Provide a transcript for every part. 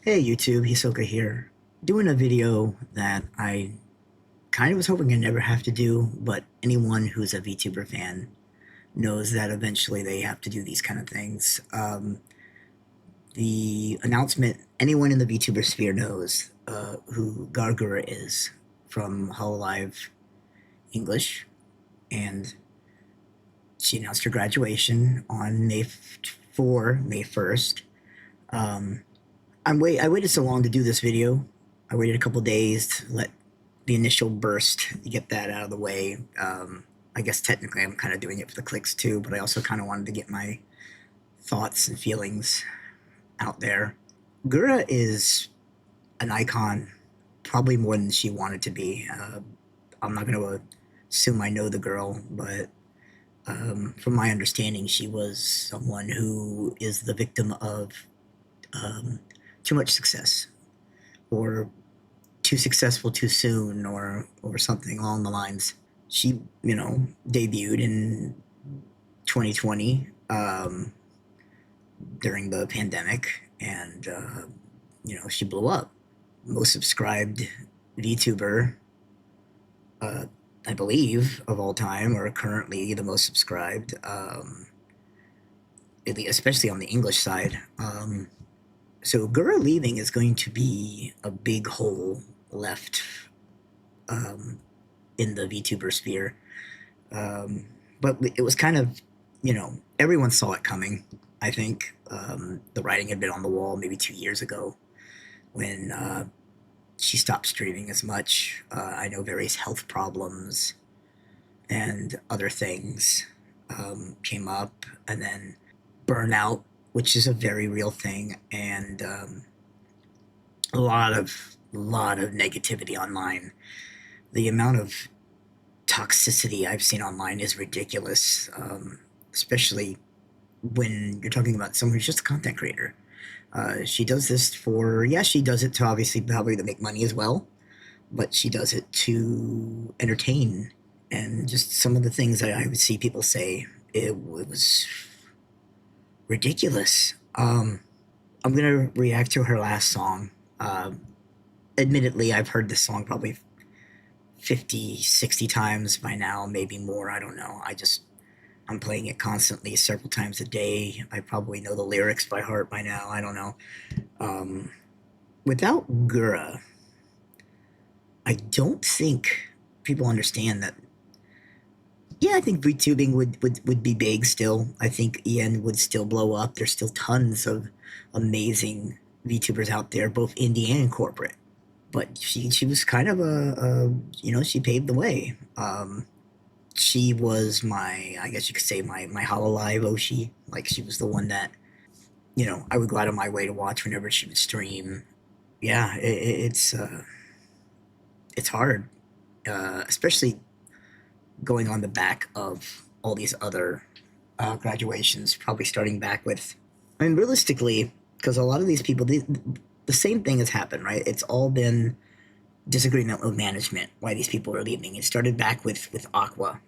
Hey YouTube, Hisoka here. Doing a video that I kind of was hoping I never have to do, but anyone who's a VTuber fan knows that eventually they have to do these kind of things. The announcement, anyone in the VTuber sphere knows who Gawr Gura is from Hololive English, and she announced her graduation on May 1st. Um, I waited so long to do this video. I waited a couple days to let the initial burst get that out of the way. I guess technically I'm kind of doing it for the clicks too, but I also kind of wanted to get my thoughts and feelings out there. Gura is an icon, probably more than she wanted to be. I'm not going to assume I know the girl, but from my understanding, she was someone who is the victim of um, too much success, or too successful too soon, or something along the lines. She, debuted in 2020 during the pandemic, and she blew up. Most subscribed VTuber, uh, I believe, of all time, or currently the most subscribed, especially on the English side. So Gura leaving is going to be a big hole left um, in the VTuber sphere. But it was kind of, everyone saw it coming. I think the writing had been on the wall maybe 2 years ago when she stopped streaming as much. I know various health problems and other things came up, and then burnout, which is a very real thing, and a lot of negativity online. The amount of toxicity I've seen online is ridiculous, especially when you're talking about someone who's just a content creator. She does this she does it to obviously probably to make money as well, but she does it to entertain. And just some of the things that I would see people say, it was ridiculous. I'm gonna react to her last song. Admittedly, I've heard this song probably 50, 60 times by now, maybe more. I don't know. I'm playing it constantly, several times a day. I probably know the lyrics by heart by now. I don't know. Um, Without Gura, I don't think people understand that. Yeah, I think VTubing would be big still. I think EN would still blow up. There's still tons of amazing VTubers out there, both indie and corporate. But she was kind of she paved the way. She was I guess you could say my Hololive Oshi. Like, she was the one that, I would go out of my way to watch whenever she would stream. Yeah, it's hard, especially going on the back of all these other graduations, probably starting back with, I mean, realistically, because a lot of these people, the same thing has happened, right? It's all been disagreement with management why these people are leaving. It started back with Aqua,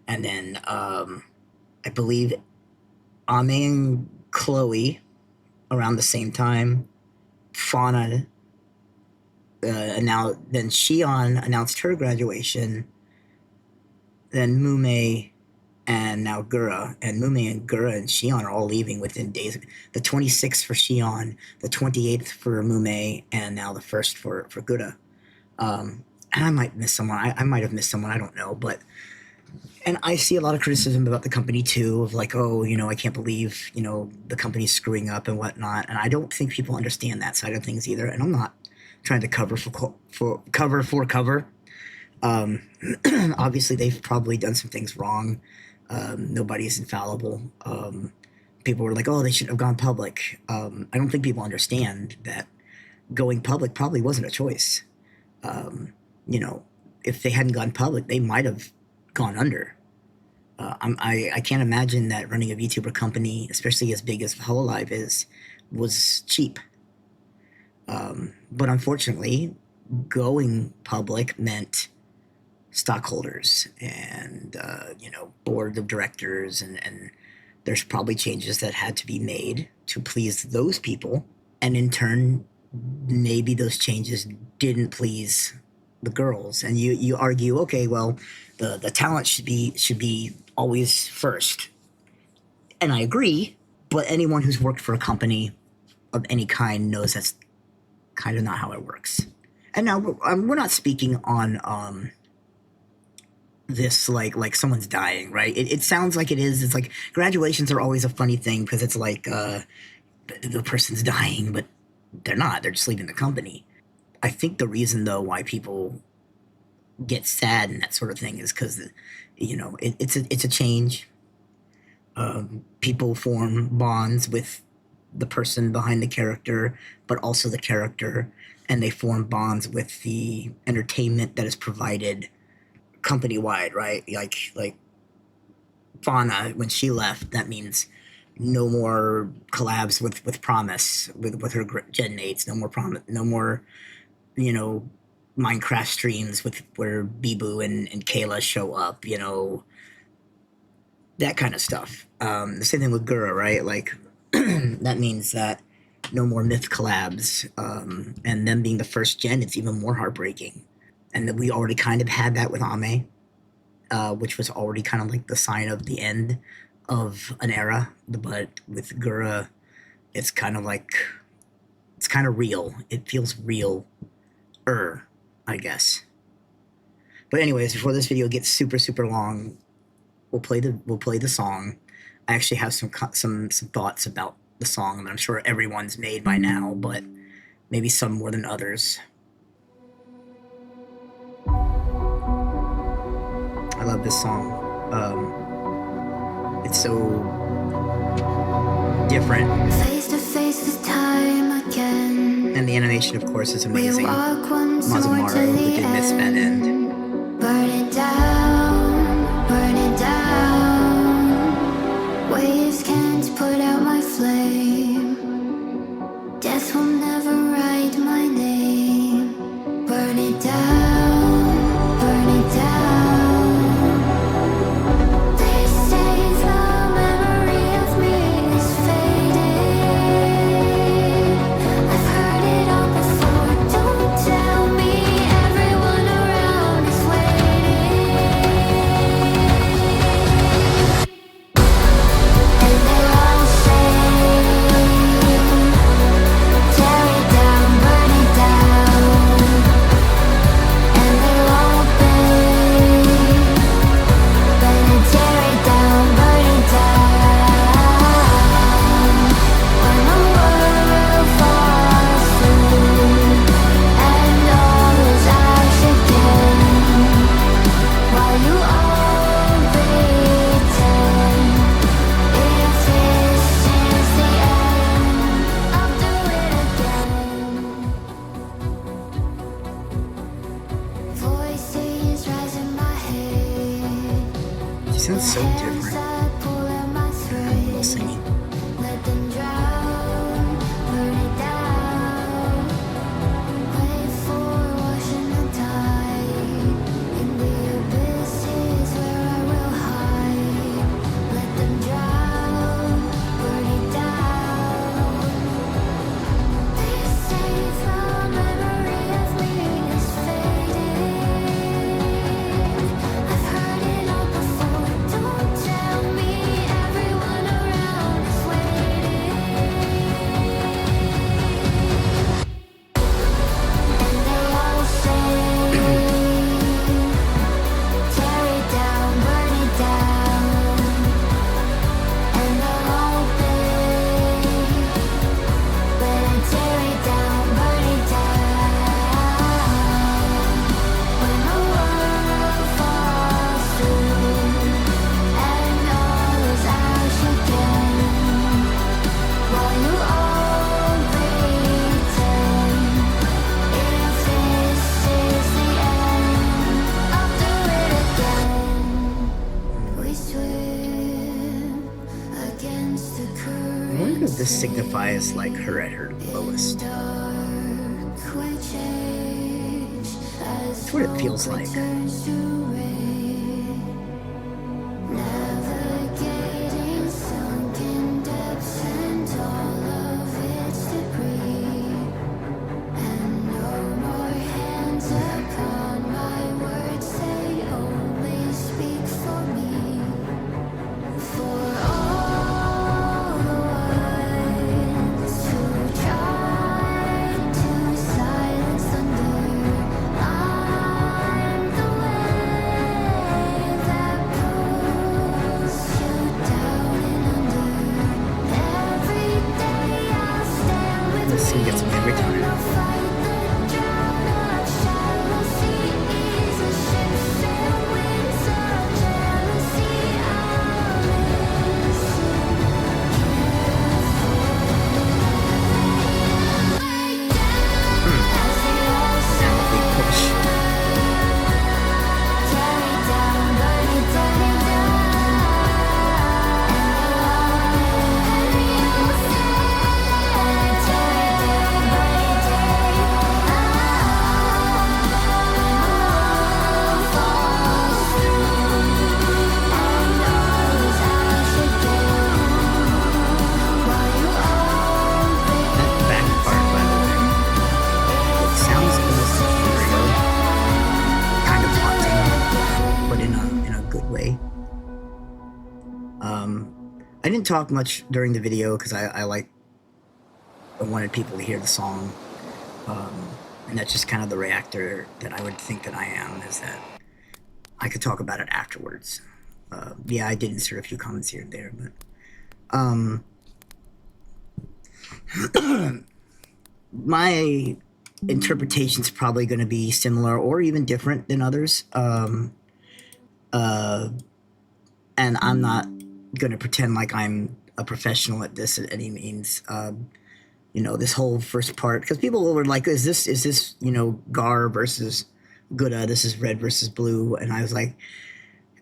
and then I believe Ame and Chloe around the same time. Fauna, now then Shion announced her graduation. Then Mume, and now Gura. And Mume and Gura and Shion are all leaving within days. The 26th for Shion, the 28th for Mume, and now the 1st for Gura. And I might miss someone. I might have missed someone. I don't know. But, and I see a lot of criticism about the company too, of like, oh, I can't believe, the company's screwing up and whatnot. And I don't think people understand that side of things either. And I'm not trying to cover for cover. Um, Obviously, they've probably done some things wrong. Nobody's infallible. People were like, oh, they shouldn't have gone public. I don't think people understand that going public probably wasn't a choice. Um, you know, if they hadn't gone public, they might have gone under. I can't imagine that running a VTuber company, especially as big as Hololive is, was cheap. But unfortunately, going public meant stockholders and board of directors, and there's probably changes that had to be made to please those people. And in turn, maybe those changes didn't please the girls. And you argue, okay, well, the talent should be always first. And I agree, but anyone who's worked for a company of any kind knows that's kind of not how it works. And now we're not speaking on this like someone's dying, right? It sounds like it is. It's like graduations are always a funny thing because it's like the person's dying, but they're not. They're just leaving the company. I think the reason though why people get sad and that sort of thing is because it's a change. People form bonds with the person behind the character, but also the character, and they form bonds with the entertainment that is provided company-wide, right? Like Fauna, when she left, that means no more collabs with Promise, with her gen mates, no more Minecraft streams with where Bibu and Kayla show up, that kind of stuff. The same thing with Gura, right? Like that means that no more Myth collabs, and them being the first gen, it's even more heartbreaking. And that we already kind of had that with Ame, which was already kind of like the sign of the end of an era. But with Gura, it's kind of real. It feels real-er, I guess. But anyways, before this video gets super, super long, we'll play the song. I actually have some thoughts about the song that I'm sure everyone's made by now, but maybe some more than others. I love this song. It's so different. Face to face this time again. And the animation, of course, is amazing. Mazumaru, who did Misfit and burn it down, burn it down. Waves can't put out my flame. Death will never write my name. Burn it down, burn it down. They say the memory of me is fading. I've heard it all before. Don't tell me everyone around is waiting. And they all say, tear it down, burn it down. And they won't bend. Better tear it down, burn it down. When the world falls through and all is ash again, while you all pretend, if this is the end, I'll do it again. Voices rise in my head. she sounds so different. While singing. Let them drown, burn it down. Wait for washing the tide. In the abysses where I will hide. Let them drown, burn it down. They say the memory of me is fading. I've heard it all before. Don't tell me everyone around is waiting. And they all say, tear it down, burn it down. And they're all big. Better tear it down, burn it down. When the world falls through and all is ash again, while you all pretend, if this is the end, I'll do it again. We swim against the I current. wonder if this signifies like her at her lowest. Dark we change as That's what it feels like. turns to rain. Navigating sunken depths and all of its debris. gets me every time. Now a big push. That back part, by the way, it sounds almost ethereal, kind of haunting, but in a good way. I didn't talk much during the video because I wanted people to hear the song, and that's just kind of the reactor that I would think that I am, is that I could talk about it afterwards. Yeah, I did insert a few comments here and there, but my interpretation's probably going to be similar or even different than others. And I'm not going to pretend like I'm a professional at this at any means. You know, this whole first part, because people were like, is this you know, Gawr versus Gura, this is red versus blue, and I was like,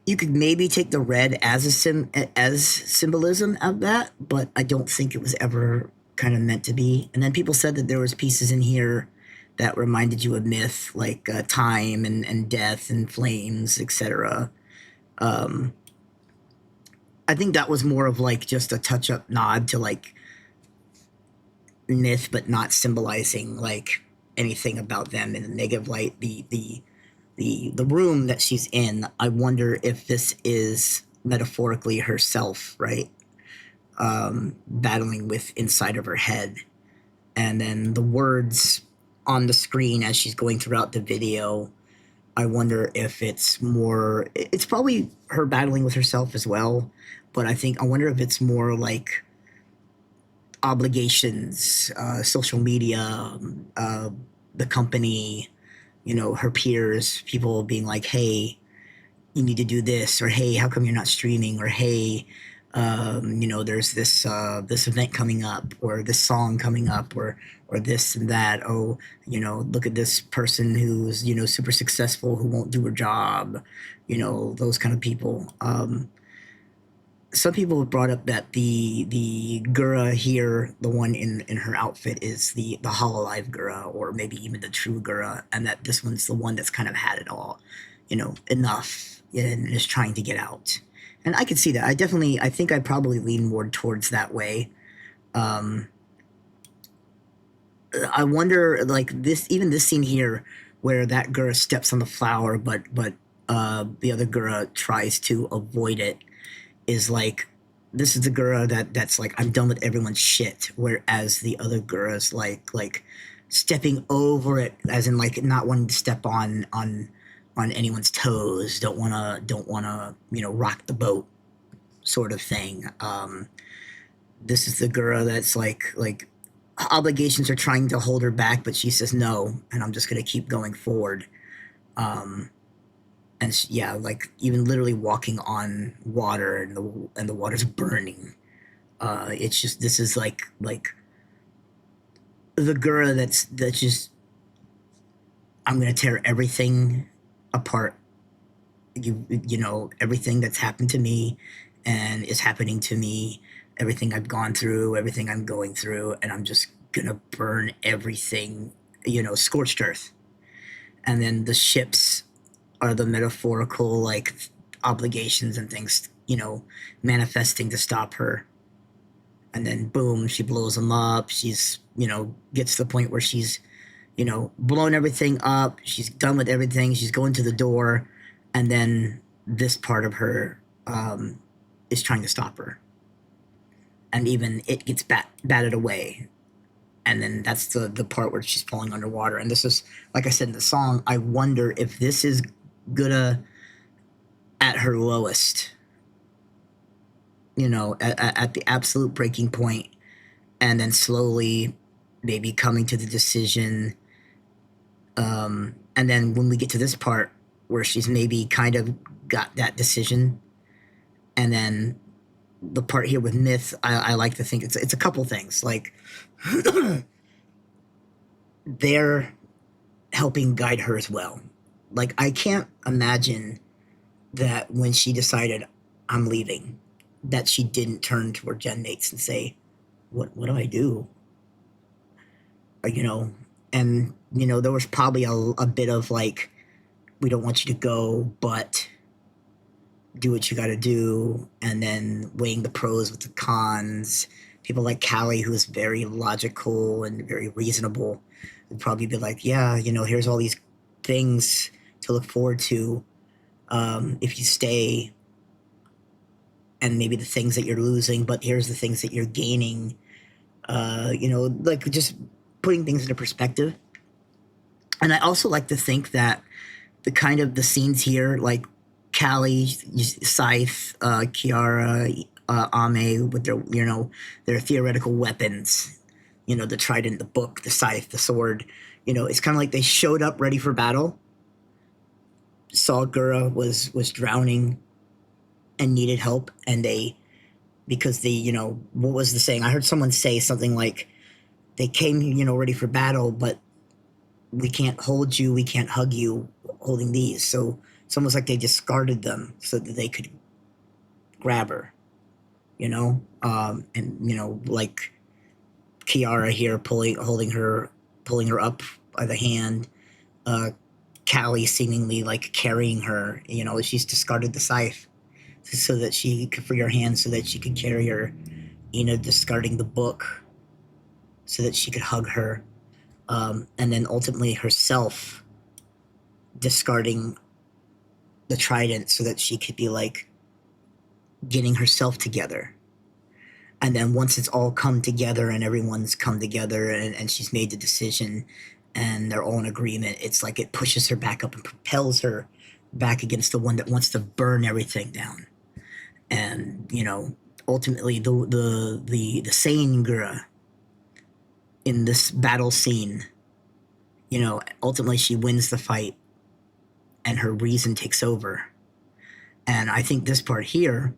you could maybe take the red as as symbolism of that, but I don't think it was ever kind of meant to be. And then people said that there was pieces in here that reminded you of myth, like time and death and flames, etc. I think that was more of like just a touch-up nod to like myth, but not symbolizing like anything about them in a negative light. The room that she's in, I wonder if this is metaphorically herself, right? Battling with inside of her head. And then the words on the screen as she's going throughout the video, I wonder if it's more, it's probably her battling with herself as well, but I wonder if it's more like obligations, social media, the company, you know, her peers, people being like, hey, you need to do this, or hey, how come you're not streaming, or hey, you know, there's this event coming up, or this song coming up, or this and that. Oh, you know, look at this person who's, you know, super successful, who won't do her job, you know, those kind of people. Some people have brought up that the Gura here, the one in her outfit, is the Hololive Gura, or maybe even the true Gura, and that this one's the one that's kind of had it all, you know, enough, and is trying to get out. And I could see that. I think I probably lean more towards that way. I wonder, like, even this scene here, where that Gura steps on the flower, but the other Gura tries to avoid it, is like, this is the Gura that's like, I'm done with everyone's shit, whereas the other Gura's like stepping over it, as in like not wanting to step on anyone's toes, don't wanna you know, rock the boat, sort of thing. This is the Gura that's like obligations are trying to hold her back, but she says no, and I'm just gonna keep going forward. And yeah, like even literally walking on water, and the water's burning. It's just, this is like the Gura that's just, I'm gonna tear everything apart. You know, everything that's happened to me and is happening to me, everything I've gone through, everything I'm going through, and I'm just gonna burn everything, you know, scorched earth. And then the ships are the metaphorical like obligations and things, you know, manifesting to stop her. And then boom, she blows them up. She's, you know, gets to the point where she's, you know, blown everything up. She's done with everything. She's going to the door, and then this part of her is trying to stop her. And even it gets batted away. And then that's the part where she's falling underwater. And this is, like I said in the song, I wonder if this is Gura at her lowest, you know, at the absolute breaking point, and then slowly maybe coming to the decision. And then when we get to this part where she's maybe kind of got that decision, and then the part here with Myth, I like to think it's a couple things. Like they're helping guide her as well. Like I can't imagine that when she decided I'm leaving, that she didn't turn to her gen mates and say, what do I do? You know, and you know, there was probably a bit of like, we don't want you to go, but do what you got to do, and then weighing the pros with the cons. People like Callie, who is very logical and very reasonable, would probably be like, yeah, you know, here's all these things to look forward to if you stay, and maybe the things that you're losing, but here's the things that you're gaining. You know, like just putting things into perspective. And I also like to think that the kind of the scenes here, like Callie, Scythe, Kiara, Ame, with their, you know, their theoretical weapons, you know, the trident, the book, the scythe, the sword, you know, it's kind of like they showed up ready for battle, saw Gura was drowning and needed help, and they, because they, you know, what was the saying? I heard someone say something like, they came, you know, ready for battle, but we can't hold you, we can't hug you holding these. So it's almost like they discarded them so that they could grab her, you know? And, you know, like Kiara here holding her up by the hand, Callie seemingly like carrying her, you know, she's discarded the scythe so that she could free her hand so that she could carry her, Ina discarding the book so that she could hug her. And then ultimately herself discarding the trident so that she could be like getting herself together. And then once it's all come together and everyone's come together and she's made the decision and they're all in agreement, it's like it pushes her back up and propels her back against the one that wants to burn everything down. And, you know, ultimately the sane Gura in this battle scene, you know, ultimately she wins the fight and her reason takes over. And I think this part here,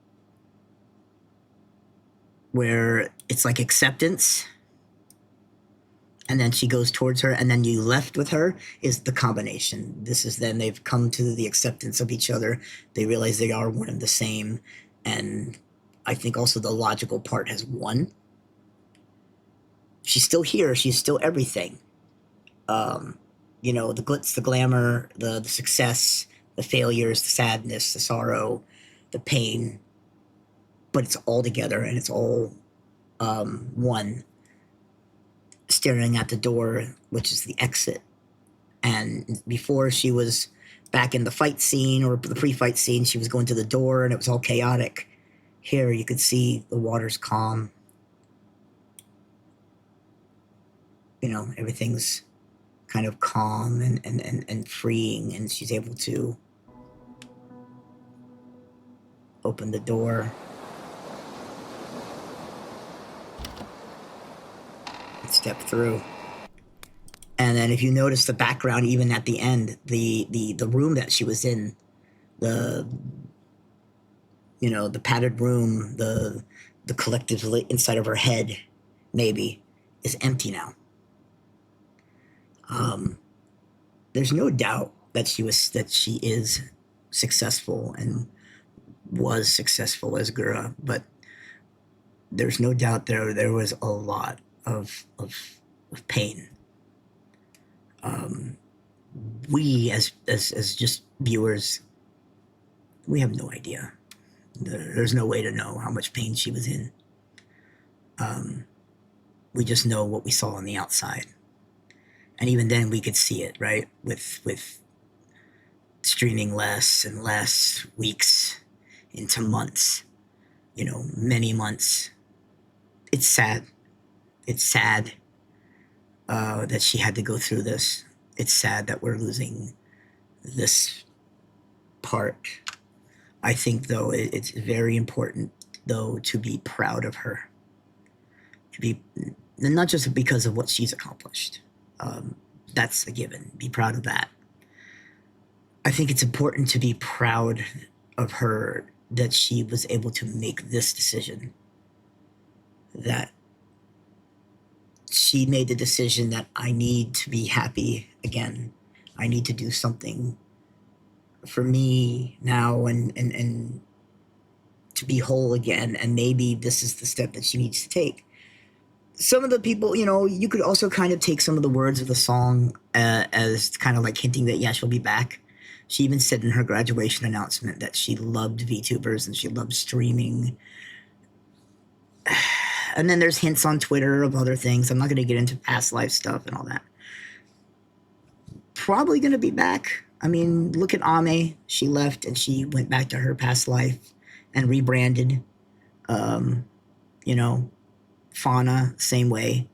where it's like acceptance, and then she goes towards her, and then you left with her, is the combination. This is then they've come to the acceptance of each other. They realize they are one and the same. And I think also the logical part has won. She's still here. She's still everything. You know, the glitz, the glamour, the success, the failures, the sadness, the sorrow, the pain, but it's all together and it's all one, staring at the door, which is the exit. And before she was back in the fight scene or the pre-fight scene, she was going to the door and it was all chaotic. Here you could see the water's calm. You know, everything's kind of calm and freeing, and she's able to open the door and step through. And then if you notice the background, even at the end, the room that she was in, the, you know, the padded room, the collective inside of her head, maybe, is empty now. There's no doubt that she is successful and was successful as Gura, but there's no doubt there was a lot of pain. We as just viewers, we have no idea. There's no way to know how much pain she was in. We just know what we saw on the outside. And even then we could see it, right? With streaming less and less, weeks into months, you know, many months. It's sad. It's sad that she had to go through this. It's sad that we're losing this part. I think, though, it's very important, though, to be proud of her. To be and not just because of what she's accomplished. That's a given. Be proud of that. I think it's important to be proud of her that she was able to make this decision. That she made the decision that I need to be happy again. I need to do something for me now and to be whole again. And maybe this is the step that she needs to take. Some of the people, you could also kind of take some of the words of the song as kind of like hinting that, yeah, she'll be back. She even said in her graduation announcement that she loved VTubers and she loved streaming. And then there's hints on Twitter of other things. I'm not going to get into past life stuff and all that. Probably going to be back. I mean, look at Ame. She left and she went back to her past life and rebranded. Fauna, same way.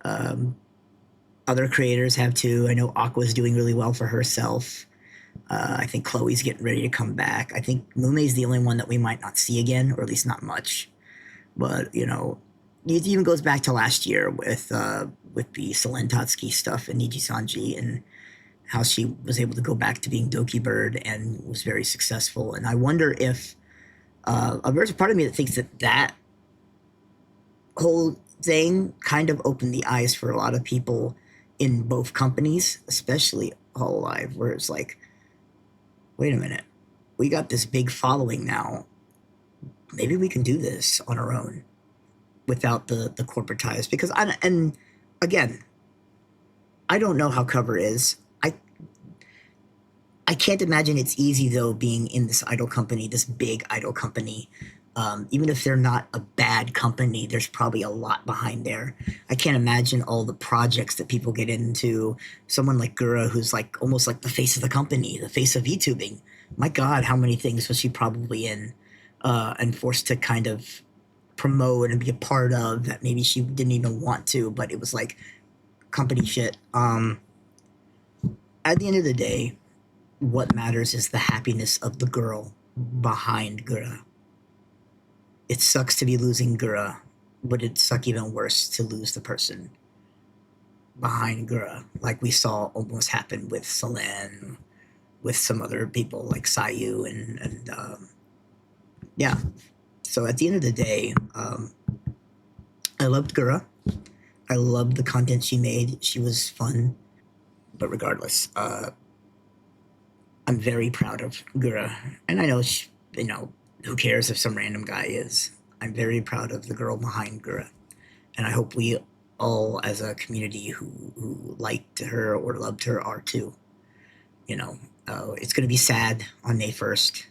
Other creators have too. I know Aqua's doing really well for herself. I think Chloe's getting ready to come back. I think Mume's the only one that we might not see again, or at least not much. But, it even goes back to last year with the Selen Tatsuki stuff and Niji Sanji and how she was able to go back to being Doki Bird and was very successful. And I wonder if there's a part of me that thinks that whole thing kind of opened the eyes for a lot of people in both companies, especially Hololive, where it's like, wait a minute, we got this big following now. Maybe we can do this on our own without the corporate ties. Because again, I don't know how Cover is. I can't imagine it's easy though being in this idol company, this big idol company. Even if they're not a bad company, there's probably a lot behind there. I can't imagine all the projects that people get into. Someone like Gura, who's like almost like the face of the company, the face of VTubing. My God, how many things was she probably in and forced to kind of promote and be a part of that maybe she didn't even want to, but it was like company shit. At the end of the day, what matters is the happiness of the girl behind Gura. It sucks to be losing Gura, but it'd suck even worse to lose the person behind Gura, like we saw almost happen with Selen, with some other people like Sayu and yeah. So at the end of the day, I loved Gura. I loved the content she made. She was fun. But regardless, I'm very proud of Gura. And I know, who cares if some random guy is. I'm very proud of the girl behind Gura. And I hope we all, as a community who liked her or loved her, are too. It's going to be sad on May 1st.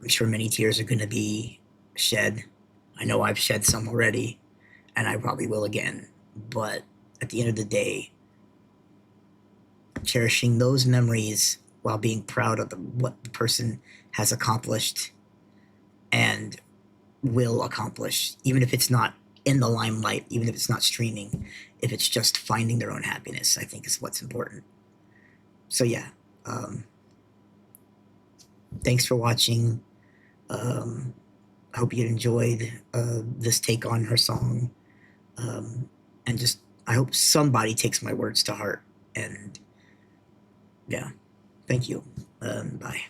I'm sure many tears are going to be shed. I know I've shed some already, and I probably will again. But at the end of the day, cherishing those memories while being proud of what the person has accomplished and will accomplish, even if it's not in the limelight, even if it's not streaming, if it's just finding their own happiness, I think is what's important. So yeah, thanks for watching. I hope you enjoyed this take on her song. And just, I hope somebody takes my words to heart. And yeah, thank you. Bye.